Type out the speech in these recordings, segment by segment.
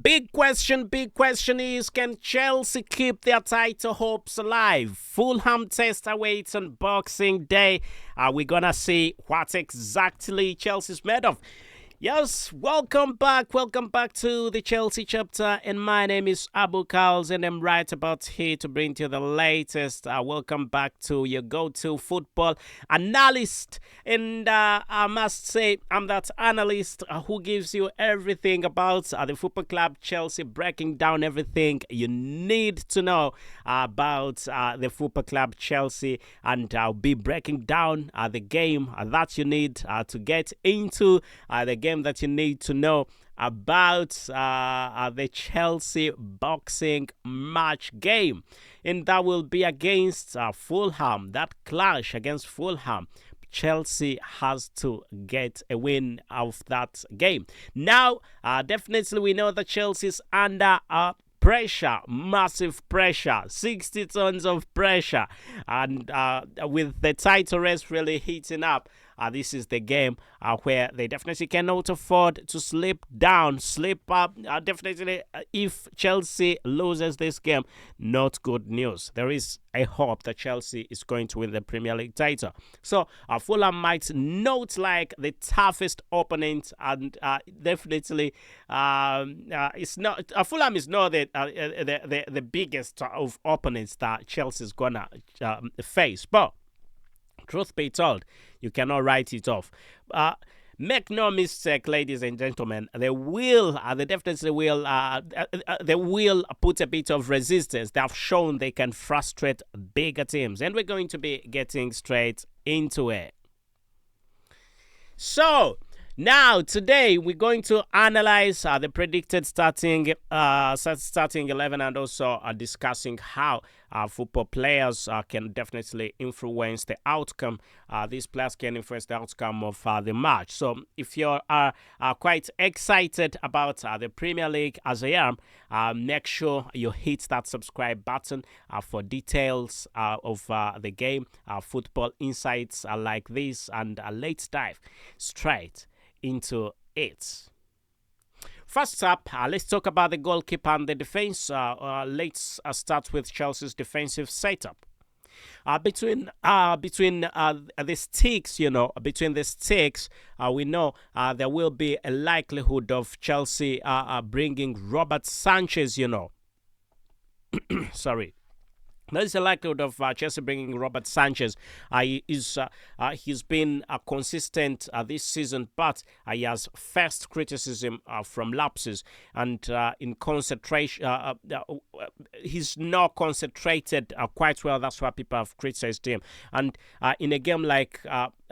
Big question is, can Chelsea keep their title hopes alive? Fulham test awaits on Boxing Day. Are we gonna see what exactly Chelsea's made of? Yes, welcome back. Welcome back to the Chelsea chapter. And my name is Abu KALS, and I'm right about here to bring to you the latest. Welcome back to your go to football analyst. And I must say, I'm that analyst who gives you everything about the football club Chelsea, breaking down everything you need to know about the football club Chelsea. And I'll be breaking down the game that you need to get into the game that you need to know about the Chelsea boxing match game. And that will be against Fulham, that clash against Fulham. Chelsea has to get a win of that game. Now, definitely we know that Chelsea's under pressure, massive pressure, 60 tons of pressure. And with the title race really heating up, this is the game where they definitely cannot afford to slip up. Definitely, if Chelsea loses this game, not good news. There is a hope that Chelsea is going to win the Premier League title. So Fulham might not like the toughest opponent, and definitely it's not. Fulham is not the biggest of opponents that Chelsea is gonna face, but truth be told, you cannot write it off. Make no mistake, ladies and gentlemen. They definitely will. They will put a bit of resistance. They have shown they can frustrate bigger teams, and we're going to be getting straight into it. So, now, today, we're going to analyze the predicted starting 11, and also discussing how football players can definitely influence the outcome. These players can influence the outcome of the match. So, if you are quite excited about the Premier League as I am, make sure you hit that subscribe button for details of the game, football insights like this, and let's dive straight into it. First up, let's talk about the goalkeeper and the defense. Let's start with Chelsea's defensive setup. Between the sticks, we know there will be a likelihood of Chelsea bringing Robert Sanchez. Sorry. There is a likelihood of Chelsea bringing Robert Sanchez. He's been consistent this season, but he has faced criticism from lapses, and in concentration, he's not concentrated quite well. That's why people have criticized him. And in a game like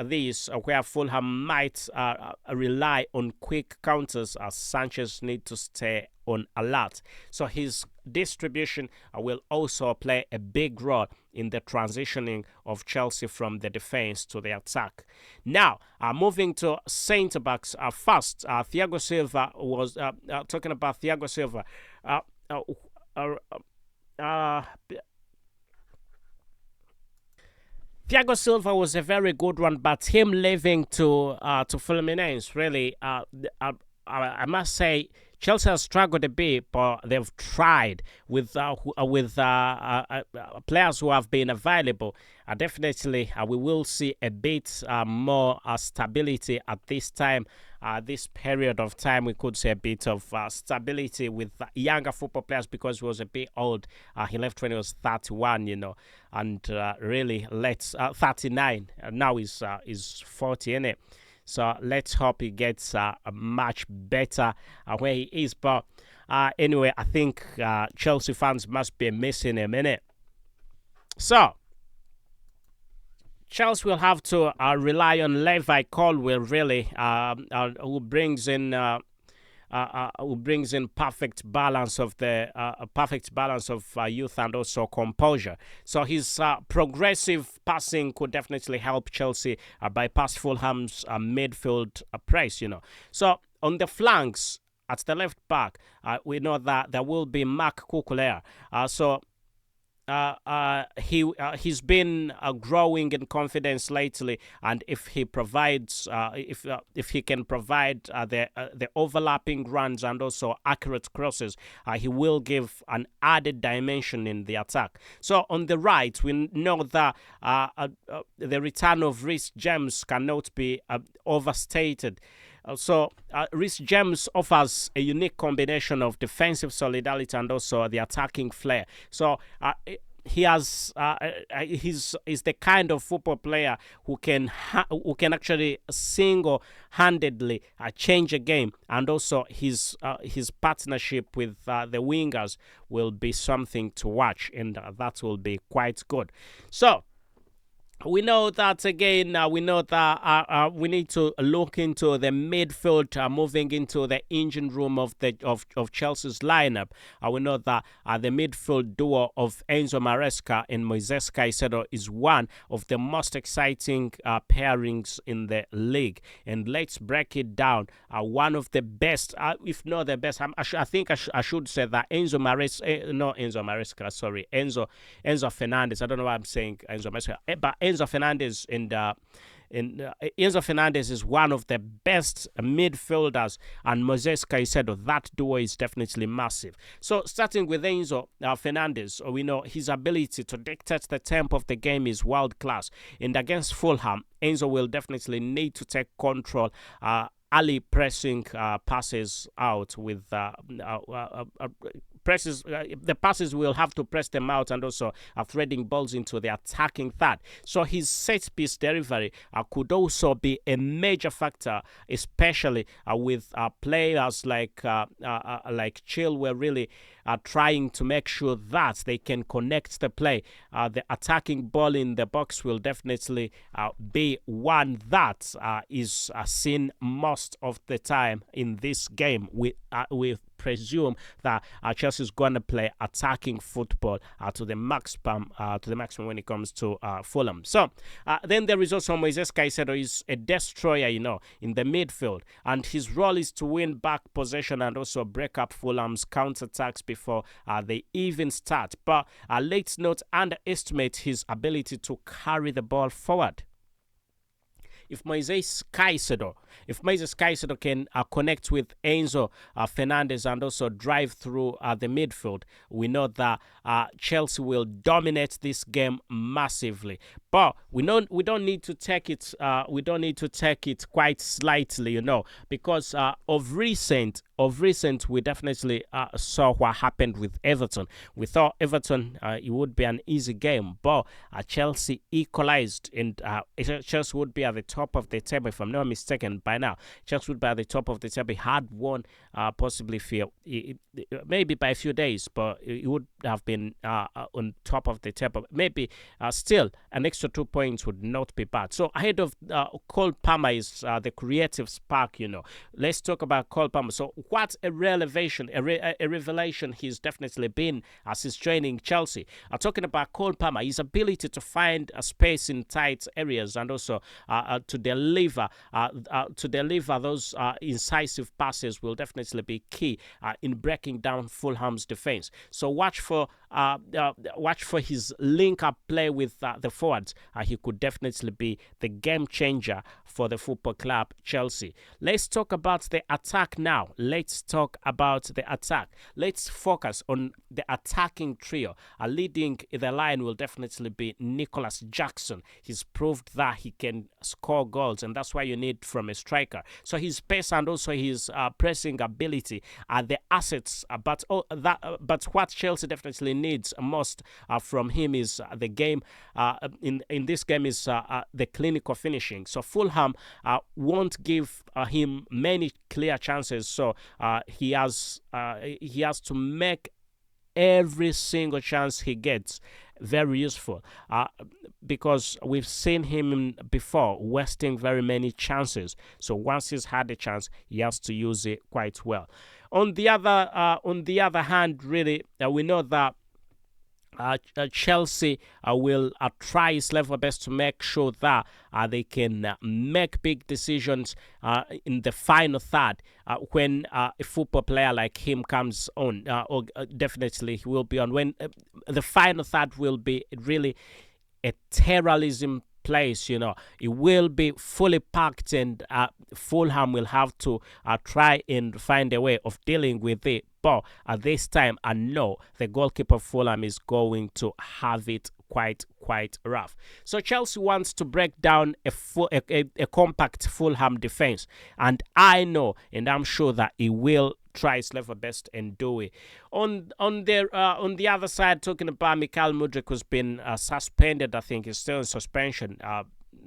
this, where Fulham might rely on quick counters, Sanchez needs to stay on alert. So his distribution will also play a big role in the transitioning of Chelsea from the defense to the attack. Now, moving to centre backs first, Thiago Silva was talking about Thiago Silva. Thiago Silva was a very good one, but him leaving to Fluminense really, I must say, Chelsea has struggled a bit, but they've tried with players who have been available. Definitely, we will see a bit more stability at this time. This period of time, we could see a bit of stability with younger football players, because he was a bit old. He left when he was 31, and really, 39. Now he's 40, innit? So let's hope he gets much better where he is. But anyway, I think Chelsea fans must be missing him, innit? So Chelsea will have to rely on Levi Colwill, really, who brings in perfect balance of youth and also composure. So his progressive passing could definitely help Chelsea bypass Fulham's midfield press. So on the flanks at the left back, we know that there will be Mark Cucurella. So he's been growing in confidence lately, and if he can provide the overlapping runs and also accurate crosses, he will give an added dimension in the attack. So on the right, we know that the return of Reece James cannot be overstated. Reece James offers a unique combination of defensive solidarity and also the attacking flair. He's the kind of football player who can actually single-handedly change a game, and also his partnership with the wingers will be something to watch, and that will be quite good. So we know that again. We know that we need to look into the midfield, moving into the engine room of Chelsea's lineup. We know that the midfield duo of Enzo Maresca and Moises Caicedo is one of the most exciting pairings in the league. And let's break it down. One of the best, if not the best. I think I should say that Enzo Maresca, sorry, Enzo Fernandez. I don't know why I'm saying Enzo Maresca, but Enzo Fernandez Enzo Fernandez is one of the best midfielders, and Moises Caicedo, that duo is definitely massive. So starting with Enzo Fernandez, we know his ability to dictate the tempo of the game is world class, and against Fulham, Enzo will definitely need to take control. Early pressing passes out with the passes will have to press them out, and also threading balls into the attacking third. So his set piece delivery could also be a major factor, especially with players like Chilwell really trying to make sure that they can connect the play. The attacking ball in the box will definitely be one that is seen most of the time in this game. We presume that Chelsea is going to play attacking football to the maximum when it comes to Fulham. So then there is also Moises Caicedo, is a destroyer, in the midfield, and his role is to win back possession and also break up Fulham's counterattacks before they even start. But let's not underestimate his ability to carry the ball forward. If Moises Caicedo can connect with Enzo Fernandez and also drive through the midfield, we know that Chelsea will dominate this game massively. But we don't need to take it. We don't need to take it quite slightly, because of recent, we definitely saw what happened with Everton. We thought Everton it would be an easy game, but Chelsea equalized, and Chelsea would be at the top of the table, if I'm not mistaken. By now, Chelsea would be at the top of the table. Had won, possibly maybe by a few days, but it would have been on top of the table. Maybe still an extra 2 points would not be bad. So ahead of Cole Palmer is the creative spark. Let's talk about Cole Palmer. So what a revelation! A revelation he's definitely been as he's training Chelsea. Talking about Cole Palmer, his ability to find a space in tight areas and also to deliver those incisive passes will definitely be key in breaking down Fulham's defense. So watch for his link-up play with the forwards. He could definitely be the game changer for the football club Chelsea. Let's talk about the attack now. Let's focus on the attacking trio. Leading the line will definitely be Nicholas Jackson. He's proved that he can score goals, and that's what you need from a striker. So his pace and also his pressing ability are the assets. But what Chelsea definitely needs most from him is the game. In this game is the clinical finishing. So Fulham won't give him many clear chances. So he has to make every single chance he gets very useful, because we've seen him before wasting very many chances. So once he's had a chance, he has to use it quite well. On the other hand, really, we know that Chelsea will try its level best to make sure that they can make big decisions in the final third when a football player like him comes on. Or definitely he will be on when the final third will be really a terrorism place. It will be fully packed, and Fulham will have to try and find a way of dealing with it. But at this time, I know the goalkeeper of Fulham is going to have it quite rough. So Chelsea wants to break down a compact Fulham defense, and I know and I'm sure that he will try his level best and do it. On the other side, talking about Mikhail Mudryk, who's been suspended. I think he's still in suspension.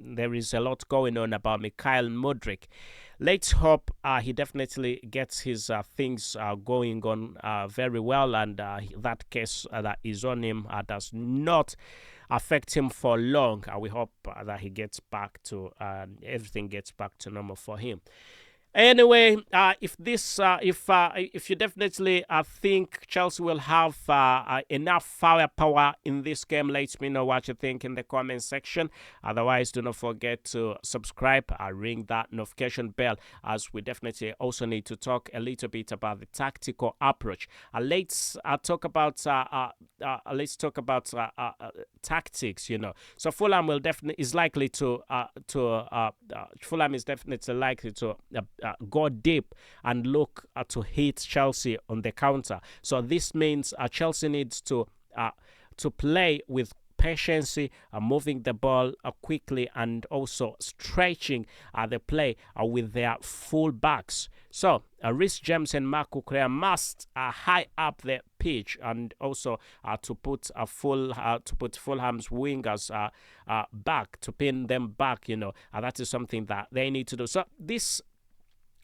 There is a lot going on about Mikhail Mudryk. Let's hope he definitely gets his things going on very well, and that case that is on him does not affect him for long. We hope that he gets back to everything gets back to normal for him. Anyway, if you definitely think Chelsea will have enough firepower in this game, let me know what you think in the comment section. Otherwise, do not forget to subscribe, ring that notification bell, as we definitely also need to talk a little bit about the tactical approach. Let's talk about tactics. So Fulham will definitely Fulham is definitely likely to go deep and look to hit Chelsea on the counter. So this means Chelsea needs to play with patience, moving the ball quickly, and also stretching the play with their full backs. So Reece James and Mark Cucurella must high up the pitch, and also to put Fulham's wingers back, to pin them back. That is something that they need to do. So this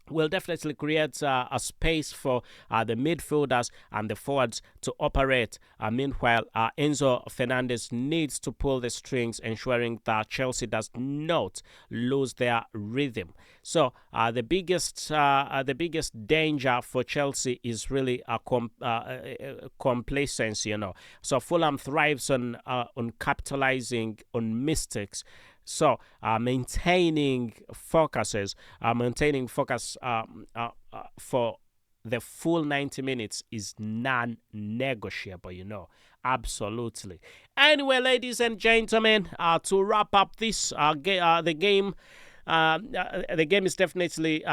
will definitely create a space for the midfielders and the forwards to operate. Meanwhile, Enzo Fernandez needs to pull the strings, ensuring that Chelsea does not lose their rhythm. So the biggest danger for Chelsea is really complacency. So Fulham thrives on capitalizing on mistakes. So maintaining focus for the full 90 minutes is non-negotiable. Absolutely. Anyway, ladies and gentlemen, to wrap up this the game. The game is definitely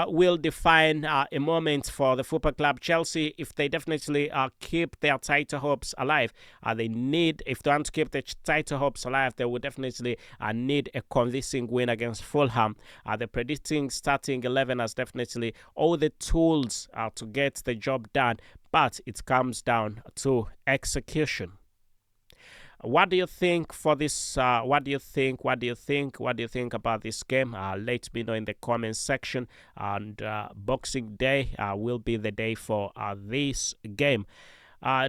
will define a moment for the football club Chelsea. If they definitely keep their title hopes alive, if they want to keep the title hopes alive, they will definitely need a convincing win against Fulham. The predicting starting 11 has definitely all the tools to get the job done, but it comes down to execution. What do you think for this? What do you think about this game? Let me know in the comment section. And Boxing Day will be the day for this game.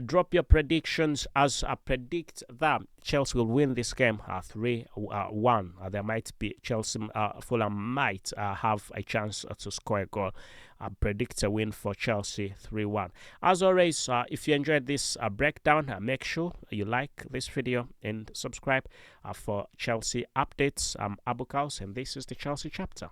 Drop your predictions, as I predict that Chelsea will win this game 3-1. There might be Fulham might have a chance to score a goal. I predict a win for Chelsea 3-1. As always, if you enjoyed this breakdown, make sure you like this video and subscribe for Chelsea updates. I'm Abu KALS, and this is the Chelsea chapter.